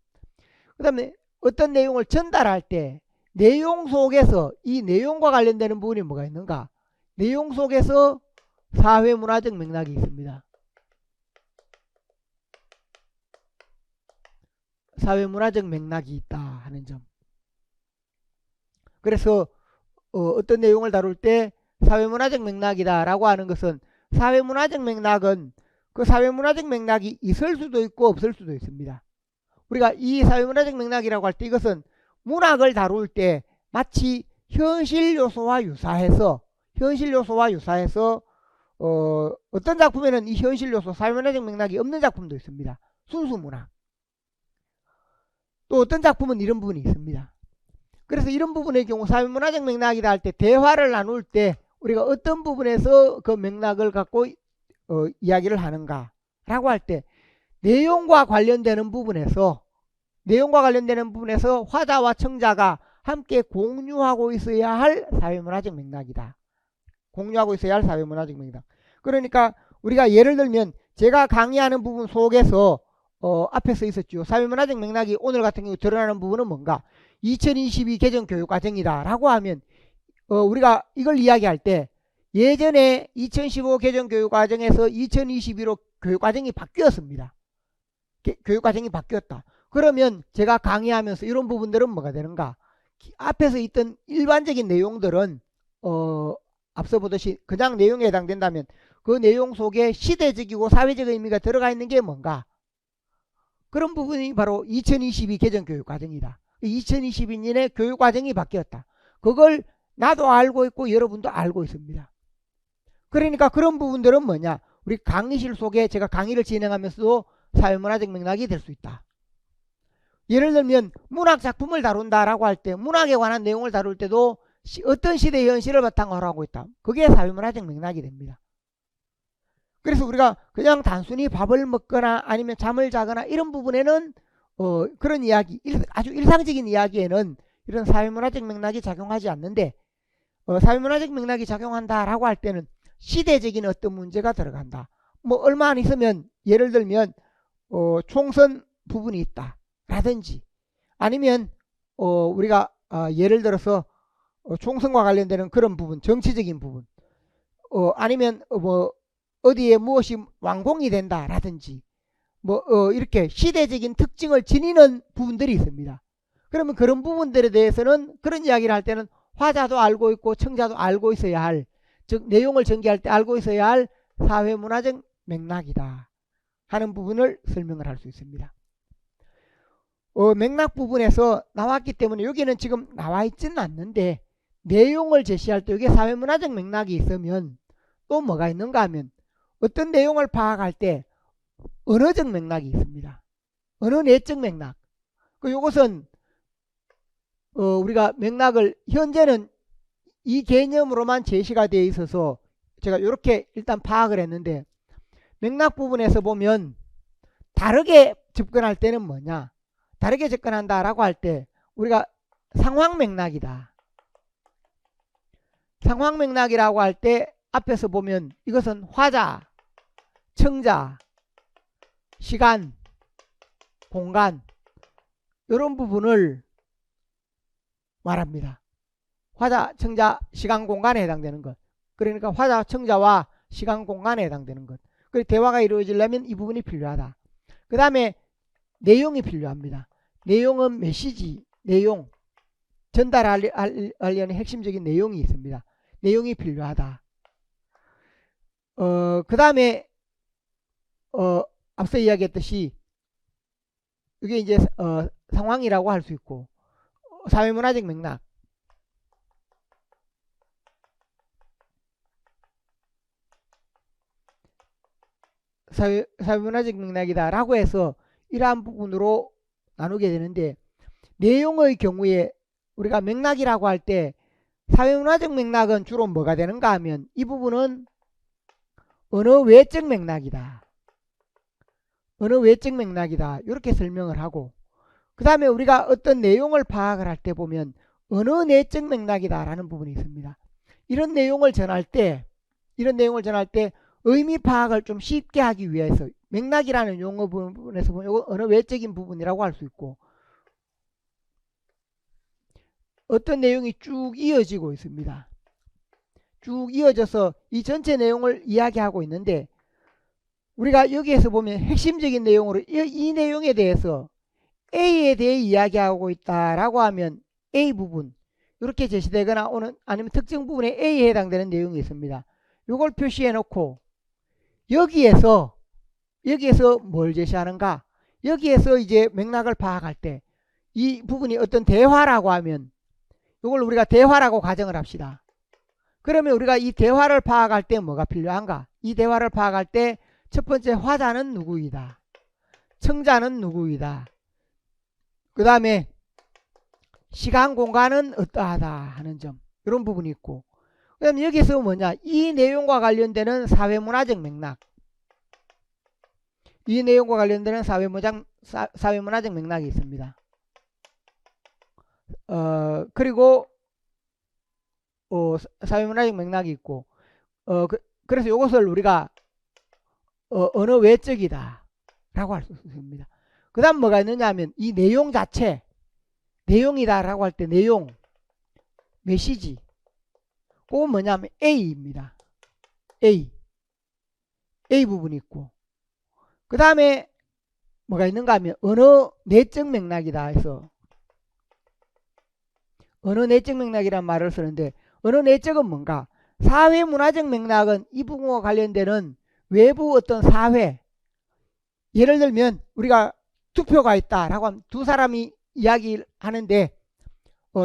그 다음에 어떤 내용을 전달할 때 내용 속에서 이 내용과 관련되는 부분이 뭐가 있는가, 내용 속에서 사회문화적 맥락이 있습니다. 사회문화적 맥락이 있다 하는 점. 그래서 어떤 내용을 다룰 때 사회문화적 맥락이다 라고 하는 것은, 사회문화적 맥락은 그 사회문화적 맥락이 있을 수도 있고 없을 수도 있습니다. 우리가 이 사회문화적 맥락이라고 할 때 이것은 문학을 다룰 때 마치 현실 요소와 유사해서 어떤 작품에는 이 현실 요소 사회문화적 맥락이 없는 작품도 있습니다. 순수 문학. 또 어떤 작품은 이런 부분이 있습니다. 그래서 이런 부분의 경우 사회문화적 맥락이다 할 때 대화를 나눌 때 우리가 어떤 부분에서 그 맥락을 갖고 이야기를 하는가 라고 할 때 내용과 관련되는 부분에서 화자와 청자가 함께 공유하고 있어야 할 사회문화적 맥락이다. 공유하고 있어야 할 사회문화적 맥락. 그러니까 우리가 예를 들면 제가 강의하는 부분 속에서 앞에서 있었죠. 사회문화적 맥락이 오늘 같은 경우 드러나는 부분은 뭔가 2022 개정 교육과정이다 라고 하면 우리가 이걸 이야기할 때 예전에 2015 개정 교육과정에서 2022로 교육과정이 바뀌었습니다. 교육과정이 바뀌었다. 그러면 제가 강의하면서 이런 부분들은 뭐가 되는가? 앞에서 있던 일반적인 내용들은 앞서 보듯이 그냥 내용에 해당된다면 그 내용 속에 시대적이고 사회적 의미가 들어가 있는 게 뭔가? 그런 부분이 바로 2022 개정 교육과정이다. 2022년에 교육과정이 바뀌었다. 그걸 나도 알고 있고 여러분도 알고 있습니다. 그러니까 그런 부분들은 뭐냐? 우리 강의실 속에 제가 강의를 진행하면서도 사회문화적 맥락이 될 수 있다. 예를 들면 문학 작품을 다룬다라고 할 때 문학에 관한 내용을 다룰 때도 어떤 시대 현실을 바탕으로 하고 있다. 그게 사회문화적 맥락이 됩니다. 그래서 우리가 그냥 단순히 밥을 먹거나 아니면 잠을 자거나 이런 부분에는 그런 이야기, 아주 일상적인 이야기에는 이런 사회문화적 맥락이 작용하지 않는데 사회문화적 맥락이 작용한다라고 할 때는 시대적인 어떤 문제가 들어간다. 뭐 얼마 안 있으면 예를 들면 총선 부분이 있다 라든지 아니면 우리가 예를 들어서 총선과 관련되는 그런 부분, 정치적인 부분 아니면 뭐 어디에 무엇이 완공이 된다 라든지 뭐 이렇게 시대적인 특징을 지니는 부분들이 있습니다. 그러면 그런 부분들에 대해서는 그런 이야기를 할 때는 화자도 알고 있고 청자도 알고 있어야 할, 즉 내용을 전개할 때 알고 있어야 할 사회문화적 맥락이다 하는 부분을 설명을 할 수 있습니다. 맥락 부분에서 나왔기 때문에 여기는 지금 나와 있지는 않는데 내용을 제시할 때 여기에 사회문화적 맥락이 있으면 또 뭐가 있는가 하면 어떤 내용을 파악할 때 언어적 맥락이 있습니다. 언어 내적 맥락. 이것은 우리가 맥락을 현재는 이 개념으로만 제시가 되어 있어서 제가 이렇게 일단 파악을 했는데 맥락 부분에서 보면 다르게 접근할 때는 뭐냐? 다르게 접근한다라고 할 때 우리가 상황 맥락이다. 상황 맥락이라고 할 때 앞에서 보면 이것은 화자, 청자, 시간, 공간 이런 부분을 말합니다. 화자, 청자, 시간, 공간에 해당되는 것. 그러니까 화자, 청자와 시간, 공간에 해당되는 것. 그리고 대화가 이루어지려면 이 부분이 필요하다. 그 다음에 내용이 필요합니다. 내용은 메시지, 내용, 전달하려는 핵심적인 내용이 있습니다. 내용이 필요하다. 그 다음에 앞서 이야기했듯이 이게 이제 상황이라고 할 수 있고 사회문화적 맥락, 사회문화적 맥락이다 라고 해서 이러한 부분으로 나누게 되는데 내용의 경우에 우리가 맥락이라고 할 때 사회문화적 맥락은 주로 뭐가 되는가 하면 이 부분은 언어 외적 맥락이다. 언어 외적 맥락이다. 이렇게 설명을 하고 그 다음에 우리가 어떤 내용을 파악을 할 때 보면 언어 내적 맥락이다 라는 부분이 있습니다. 이런 내용을 전할 때 의미 파악을 좀 쉽게 하기 위해서 맥락이라는 용어 부분에서 보면 이거 언어 외적인 부분이라고 할 수 있고 어떤 내용이 쭉 이어지고 있습니다. 쭉 이어져서 이 전체 내용을 이야기하고 있는데 우리가 여기에서 보면 핵심적인 내용으로 이 내용에 대해서 A에 대해 이야기하고 있다라고 하면 A 부분 이렇게 제시되거나 아니면 특정 부분에 A에 해당되는 내용이 있습니다. 이걸 표시해 놓고 여기에서 뭘 제시하는가? 여기에서 이제 맥락을 파악할 때 이 부분이 어떤 대화라고 하면 이걸 우리가 대화라고 가정을 합시다. 그러면 우리가 이 대화를 파악할 때 뭐가 필요한가? 이 대화를 파악할 때 첫 번째 화자는 누구이다. 청자는 누구이다. 그 다음에 시간 공간은 어떠하다 하는 점 이런 부분이 있고 그 다음에 여기서 뭐냐 이 내용과 관련되는 사회문화적 맥락 이 내용과 관련되는 사회문화적 맥락이 있습니다. 그리고 사회문화적 맥락이 있고 그래서 이것을 우리가 언어 외적이다 라고 할 수 있습니다. 그 다음 뭐가 있느냐 하면 이 내용 자체, 내용이다 라고 할 때 내용, 메시지, 그건 뭐냐면 A입니다. A 부분이 있고, 그 다음에 뭐가 있는가 하면 언어 내적 맥락이다 해서, 언어 내적 맥락이란 말을 쓰는데, 언어 내적은 뭔가, 사회 문화적 맥락은 이 부분과 관련되는 외부 어떤 사회, 예를 들면 우리가 투표가 있다라고 하면 두 사람이 이야기를 하는데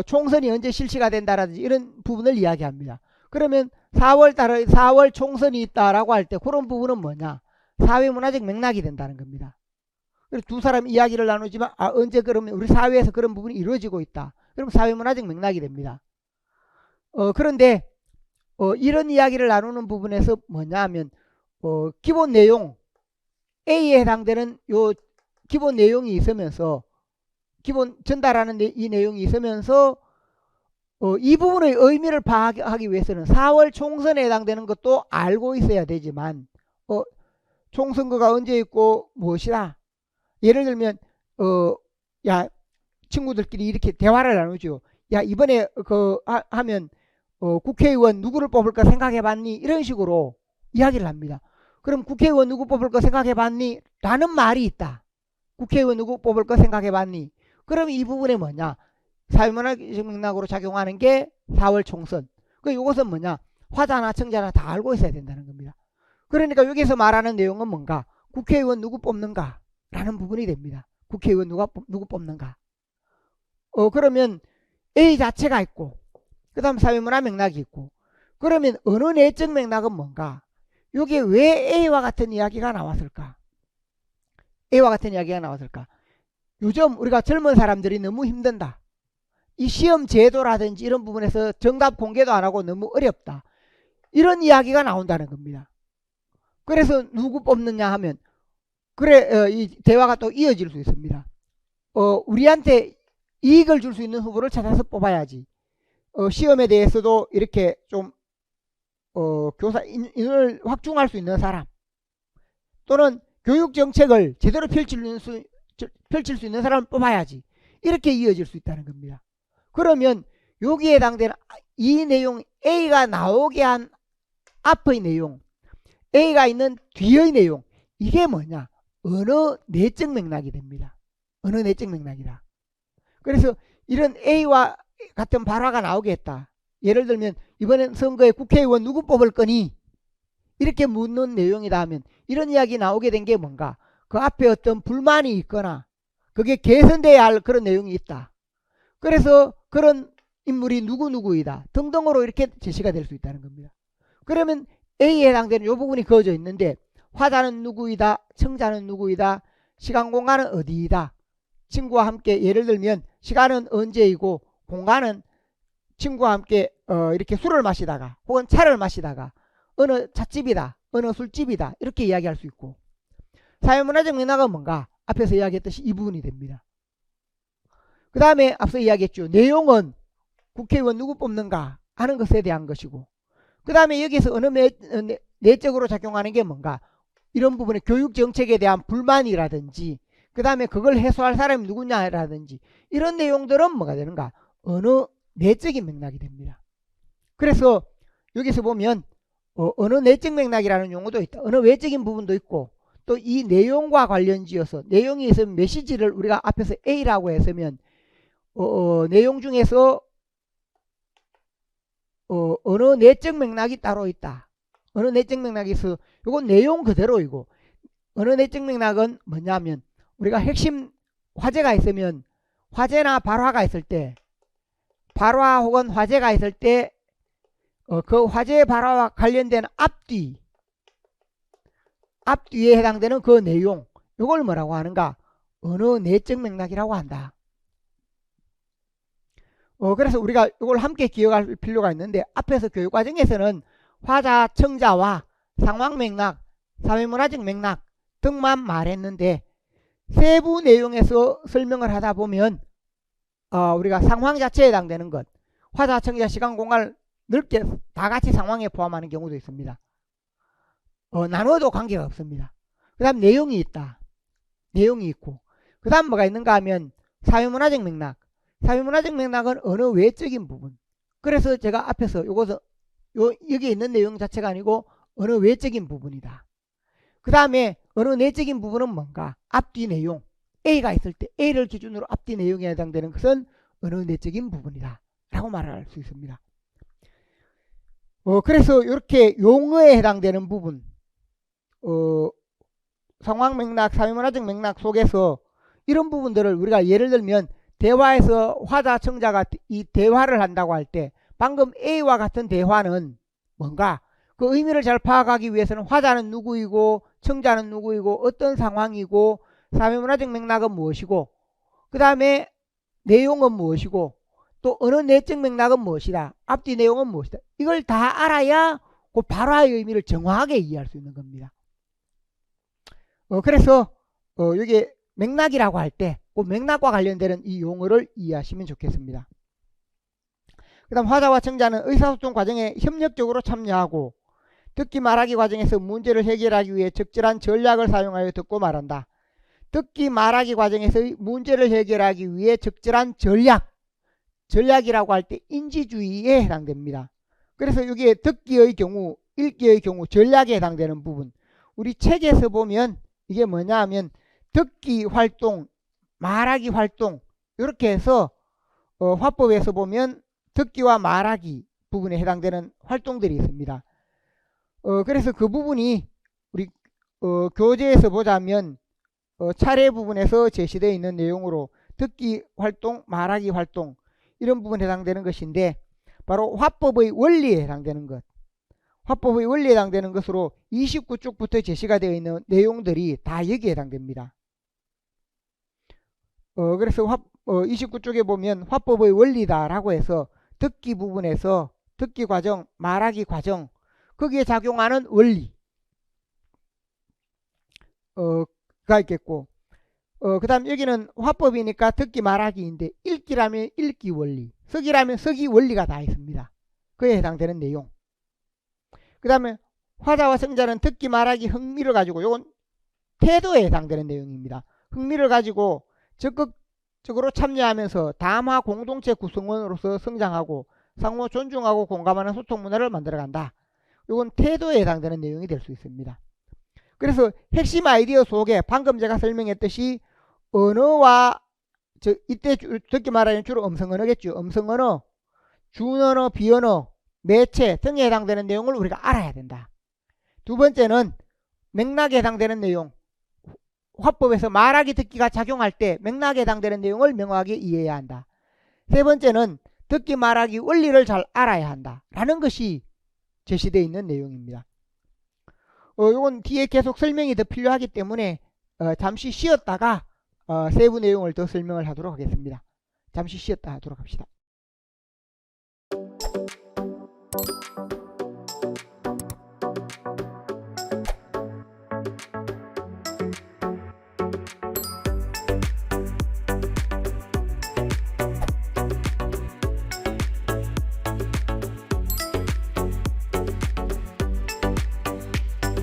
총선이 언제 실시가 된다라든지 이런 부분을 이야기합니다. 그러면 4월 총선이 있다라고 할 때 그런 부분은 뭐냐? 사회 문화적 맥락이 된다는 겁니다. 그래서 두 사람 이야기를 나누지만 언제 그러면 우리 사회에서 그런 부분이 이루어지고 있다. 그럼 사회 문화적 맥락이 됩니다. 그런데 이런 이야기를 나누는 부분에서 뭐냐 하면 기본 내용 A에 해당되는 요 기본 내용이 있으면서 기본 전달하는 이 내용이 있으면서 이 부분의 의미를 파악하기 위해서는 4월 총선에 해당되는 것도 알고 있어야 되지만 총선거가 언제 있고 무엇이다. 예를 들면 야 친구들끼리 이렇게 대화를 나누죠. 야 이번에 하면 국회의원 누구를 뽑을까 생각해봤니? 이런 식으로 이야기를 합니다. 그럼 국회의원 누구 뽑을 거 생각해봤니? 라는 말이 있다. 국회의원 누구 뽑을 거 생각해봤니? 그럼 이 부분에 뭐냐? 사회문화적 맥락으로 작용하는 게 4월 총선. 이것은 뭐냐? 화자나 청자나 다 알고 있어야 된다는 겁니다. 그러니까 여기서 말하는 내용은 뭔가? 국회의원 누구 뽑는가? 라는 부분이 됩니다. 국회의원 누구 뽑는가? 그러면 A 자체가 있고, 그 다음 사회문화 맥락이 있고, 그러면 언어 내적 맥락은 뭔가? 여기에 왜 A와 같은 이야기가 나왔을까? A와 같은 이야기가 나왔을까? 요즘 우리가 젊은 사람들이 너무 힘든다. 이 시험 제도라든지 이런 부분에서 정답 공개도 안 하고 너무 어렵다. 이런 이야기가 나온다는 겁니다. 그래서 누구 뽑느냐 하면 그래 이 대화가 또 이어질 수 있습니다. 우리한테 이익을 줄 수 있는 후보를 찾아서 뽑아야지. 시험에 대해서도 이렇게 좀 교사 인을 확충할 수 있는 사람 또는 교육 정책을 제대로 펼칠 수 있는 사람을 뽑아야지. 이렇게 이어질 수 있다는 겁니다. 그러면 여기에 해당되는 이 내용 A가 나오게 한 앞의 내용, A가 있는 뒤의 내용, 이게 뭐냐? 언어 내적 맥락이 됩니다. 언어 내적 맥락이다. 그래서 이런 A와 같은 발화가 나오겠다. 예를 들면 이번엔 선거에 국회의원 누구 뽑을 거니? 이렇게 묻는 내용이다 하면 이런 이야기 나오게 된 게 뭔가? 그 앞에 어떤 불만이 있거나 그게 개선돼야 할 그런 내용이 있다. 그래서 그런 인물이 누구누구이다 등등으로 이렇게 제시가 될 수 있다는 겁니다. 그러면 A에 해당되는 이 부분이 그어져 있는데 화자는 누구이다, 청자는 누구이다, 시간 공간은 어디이다. 친구와 함께 예를 들면 시간은 언제이고 공간은 친구와 함께 이렇게 술을 마시다가 혹은 차를 마시다가 어느 찻집이다, 어느 술집이다 이렇게 이야기할 수 있고, 사회문화적 맥락은 뭔가? 앞에서 이야기했듯이 이 부분이 됩니다. 그 다음에 앞서 이야기했죠. 내용은 국회의원 누구 뽑는가 하는 것에 대한 것이고, 그 다음에 여기서 어느 내적으로 작용하는 게 뭔가? 이런 부분에 교육정책에 대한 불만이라든지 그 다음에 그걸 해소할 사람이 누구냐라든지 이런 내용들은 뭐가 되는가? 어느 내적인 맥락이 됩니다. 그래서 여기서 보면 어느 내적 맥락이라는 용어도 있다. 어느 외적인 부분도 있고 또 이 내용과 관련지어서 내용이 있으면 메시지를 우리가 앞에서 A라고 했으면 내용 중에서 어느 내적 맥락이 따로 있다. 어느 내적 맥락이 있어. 이건 내용 그대로이고, 어느 내적 맥락은 뭐냐면 우리가 핵심 화제가 있으면 화제나 발화가 있을 때 발화 혹은 화제가 있을 때 그 화제 발화와 관련된 앞뒤에 해당되는 그 내용, 이걸 뭐라고 하는가? 어느 내적 맥락이라고 한다. 그래서 우리가 이걸 함께 기억할 필요가 있는데 앞에서 교육과정에서는 화자, 청자와 상황 맥락, 사회문화적 맥락 등만 말했는데 세부 내용에서 설명을 하다 보면 우리가 상황 자체에 해당되는 것, 화자, 청자, 시간, 공간을 넓게 다 같이 상황에 포함하는 경우도 있습니다. 나눠도 관계가 없습니다. 그 다음 내용이 있다. 내용이 있고, 그 다음 뭐가 있는가 하면 사회문화적 맥락. 사회문화적 맥락은 언어 외적인 부분. 그래서 제가 앞에서 요것은 여기에 있는 내용 자체가 아니고 언어 외적인 부분이다. 그 다음에 언어 내적인 부분은 뭔가? 앞뒤 내용. A가 있을 때 A를 기준으로 앞뒤 내용에 해당되는 것은 언어 내적인 부분이다 라고 말할 수 있습니다. 그래서 이렇게 용어에 해당되는 부분, 상황 맥락, 사회문화적 맥락 속에서 이런 부분들을 우리가 예를 들면 대화에서 화자, 청자가 이 대화를 한다고 할 때 방금 A와 같은 대화는 뭔가 그 의미를 잘 파악하기 위해서는 화자는 누구이고 청자는 누구이고 어떤 상황이고 사회문화적 맥락은 무엇이고 그 다음에 내용은 무엇이고 또 어느 내적 맥락은 무엇이다. 앞뒤 내용은 무엇이다. 이걸 다 알아야 그 발화의 의미를 정확하게 이해할 수 있는 겁니다. 그래서 여기 맥락이라고 할 때 그 맥락과 관련되는 이 용어를 이해하시면 좋겠습니다. 그 다음 화자와 청자는 의사소통 과정에 협력적으로 참여하고 듣기 말하기 과정에서 문제를 해결하기 위해 적절한 전략을 사용하여 듣고 말한다. 듣기 말하기 과정에서 문제를 해결하기 위해 적절한 전략이라고 할 때 인지주의에 해당됩니다. 그래서 여기에 듣기의 경우, 읽기의 경우 전략에 해당되는 부분, 우리 책에서 보면 이게 뭐냐 하면 듣기 활동, 말하기 활동 이렇게 해서 화법에서 보면 듣기와 말하기 부분에 해당되는 활동들이 있습니다. 그래서 그 부분이 우리 교재에서 보자면 차례 부분에서 제시되어 있는 내용으로 듣기 활동, 말하기 활동 이런 부분에 해당되는 것인데 바로 화법의 원리에 해당되는 것, 화법의 원리에 해당되는 것으로 29쪽부터 제시가 되어 있는 내용들이 다 여기에 해당됩니다. 그래서 29쪽에 보면 화법의 원리다라고 해서 듣기 부분에서 듣기 과정, 말하기 과정 거기에 작용하는 원리 가 있겠고 그 다음 여기는 화법이니까 듣기 말하기인데 읽기라면 읽기 원리, 서기라면 서기 원리가 다 있습니다. 그에 해당되는 내용. 그 다음에 화자와 청자는 듣기 말하기 흥미를 가지고 요건 태도에 해당되는 내용입니다. 흥미를 가지고 적극적으로 참여하면서 담화 공동체 구성원으로서 성장하고 상호 존중하고 공감하는 소통 문화를 만들어간다. 이건 태도에 해당되는 내용이 될 수 있습니다. 그래서 핵심 아이디어 속에 방금 제가 설명했듯이 언어와 이때 듣기 말하는 주로 음성언어겠죠. 음성언어, 준언어, 비언어, 매체 등에 해당되는 내용을 우리가 알아야 된다. 두 번째는 맥락에 해당되는 내용, 화법에서 말하기 듣기가 작용할 때 맥락에 해당되는 내용을 명확하게 이해해야 한다. 세 번째는 듣기 말하기 원리를 잘 알아야 한다 라는 것이 제시되어 있는 내용입니다. 이건 뒤에 계속 설명이 더 필요하기 때문에 잠시 쉬었다가 세부 내용을 더 설명을 하도록 하겠습니다. 잠시 쉬었다 하도록 합시다.